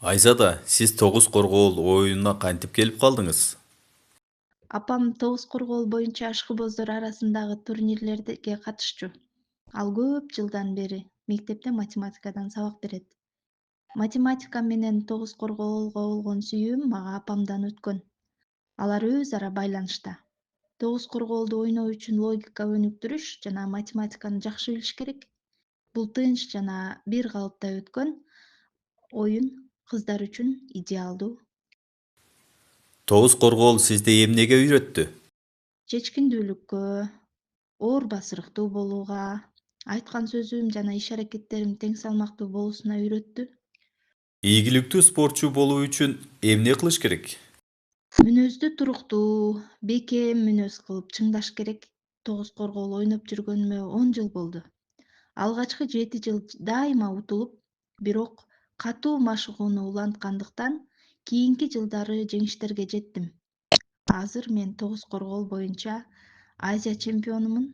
Айзада, сиз тогуз коргоол оюнуна кантип келип калдыңыз? Апам тогуз коргоол боюнча ашкыбоздар арасындагы турнирлерге катышчу. Ал көп жылдан бери мектепте математикадан сабак берет. Математика менен тогуз коргоолго болгон сүйүүм мага апамдан өткөн. Алар өз ара байланышта. Тогуз коргоолду ойноо үчүн логика өнүктүрүш жана математиканы жакшы билиш керек. Бул тынч жана бир калыпта өткөн оюн кыздар үчүн идеалдуу. Тогуз коргоол сизди эмнеге үйрөттү? Чечкиндүүлүккө, оор басырыктуу болууга, айткан сөзүм жана иш-аракеттерим тең салмактуу болуусуна үйрөттү. Ийгиликтүү спортчу болуу үчүн эмне кылыш керек? Мүнөздү туруктуу, бекем мүнөз кылып чыңдаш керек. Тогуз коргоол ойноп жүргөнүмө 10 жыл болду. Алгачкы 7 жыл дайыма утулуп, бирок катуу машыгууну уланткандыктан кийинки жылдары жеңиштерге жеттим. Азыр мен тогуз коргоол боюнча Азия чемпионумун.